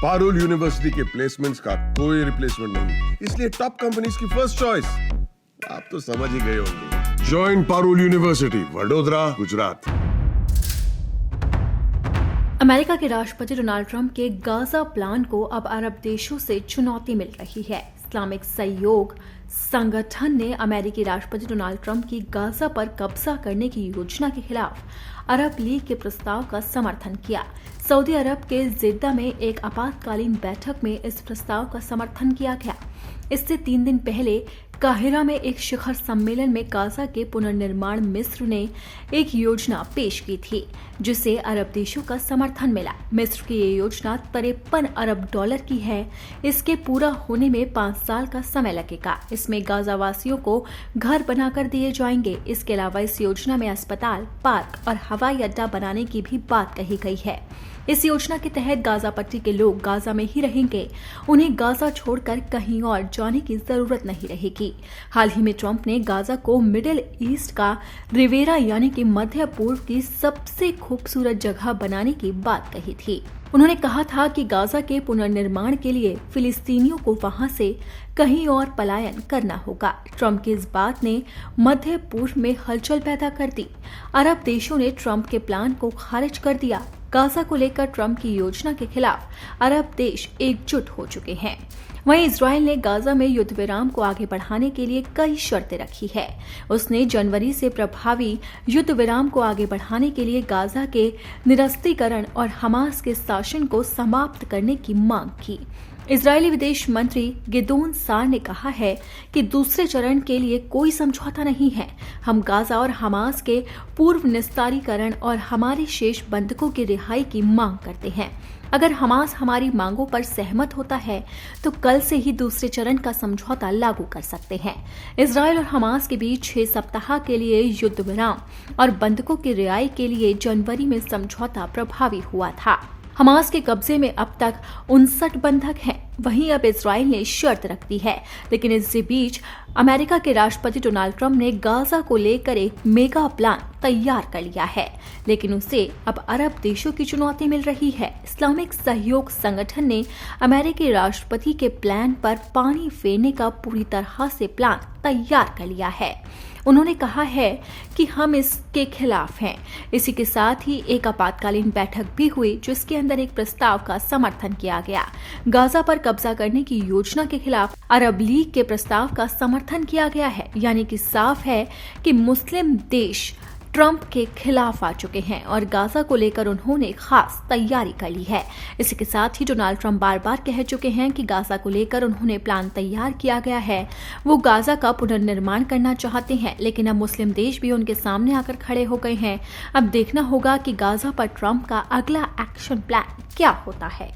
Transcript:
Parul university के placements का कोई रिप्लेसमेंट नहीं, इसलिए टॉप कंपनीज की फर्स्ट चॉइस। आप तो समझ ही गए होंगे। Join Parul university, Vadodara, Gujarat. America के राष्ट्रपति डोनाल्ड ट्रंप के गाजा प्लान को अब अरब देशों से चुनौती मिल रही है। इस्लामिक सहयोग संगठन ने अमेरिकी राष्ट्रपति डोनाल्ड ट्रंप की गाजा पर कब्जा करने की योजना के खिलाफ अरब लीग के प्रस्ताव का समर्थन किया। सऊदी अरब के जिद्दा में एक आपातकालीन बैठक में इस प्रस्ताव का समर्थन किया गया। इससे 3 दिन पहले काहिरा में एक शिखर सम्मेलन में गाजा के पुनर्निर्माण मिस्र ने एक योजना पेश की थी, जिसे अरब देशों का समर्थन मिला। मिस्र की ये योजना 53 अरब डॉलर की है। इसके पूरा होने में 5 साल का समय लगेगा। इसमें गाजा वासियों को घर बनाकर दिए जाएंगे। इसके अलावा इस योजना में अस्पताल, पार्क और हवाई अड्डा बनाने की भी बात कही गई है। इस योजना के तहत गाजा पट्टी के लोग गाजा में ही रहेंगे। उन्हें गाजा छोड़कर कहीं और जाने की जरूरत नहीं रहेगी। हाल ही में ट्रंप ने गाजा को मिडिल ईस्ट का रिवेरा यानी कि मध्य पूर्व की सबसे खूबसूरत जगह बनाने की बात कही थी। उन्होंने कहा था कि गाजा के पुनर्निर्माण के लिए फिलिस्तीनियों को वहां से कहीं और पलायन करना होगा। ट्रंप की इस बात ने मध्य पूर्व में हलचल पैदा कर दी। अरब देशों ने ट्रंप के प्लान को खारिज कर दिया। गाजा को लेकर ट्रंप की योजना के खिलाफ अरब देश एकजुट हो चुके हैं। वहीं इजराइल ने गाजा में युद्ध विराम को आगे बढ़ाने के लिए कई शर्तें रखी है। उसने जनवरी से प्रभावी युद्ध विराम को आगे बढ़ाने के लिए गाजा के निरस्त्रीकरण और हमास के शासन को समाप्त करने की मांग की। इजरायली विदेश मंत्री गिदोन सार ने कहा है कि दूसरे चरण के लिए कोई समझौता नहीं है। हम गाजा और हमास के पूर्व निस्तारीकरण और हमारे शेष बंधकों की रिहाई की मांग करते हैं। अगर हमास हमारी मांगों पर सहमत होता है तो कल से ही दूसरे चरण का समझौता लागू कर सकते हैं। इजरायल और हमास के बीच 6 सप्ताह के लिए युद्ध विराम और बंधकों की रिहाई के लिए जनवरी में समझौता प्रभावी हुआ था। हमास के कब्जे में अब तक 59 बंधक हैं। वहीं अब इजराइल ने शर्त रख दी है। लेकिन इसी बीच अमेरिका के राष्ट्रपति डोनाल्ड ट्रंप ने गाजा को लेकर एक मेगा प्लान तैयार कर लिया है, लेकिन उसे अब अरब देशों की चुनौती मिल रही है। इस्लामिक सहयोग संगठन ने अमेरिकी राष्ट्रपति के प्लान पर पानी फेरने का पूरी तरह से प्लान तैयार कर लिया है। उन्होंने कहा है कि हम इसके खिलाफ हैं। इसी के साथ ही एक आपातकालीन बैठक भी हुई, जिसके अंदर एक प्रस्ताव का समर्थन किया गया। गाजा पर कब्जा करने की योजना के खिलाफ अरब लीग के प्रस्ताव का समर्थन किया गया है। यानी कि साफ है कि मुस्लिम देश ट्रंप के खिलाफ आ चुके हैं और गाजा को लेकर उन्होंने खास तैयारी कर ली है। इसी के साथ ही डोनाल्ड ट्रंप बार बार कह चुके हैं कि गाजा को लेकर उन्होंने प्लान तैयार किया गया है। वो गाजा का पुनर्निर्माण करना चाहते हैं, लेकिन अब मुस्लिम देश भी उनके सामने आकर खड़े हो गए हैं। अब देखना होगा कि गाजा पर ट्रंप का अगला एक्शन प्लान क्या होता है।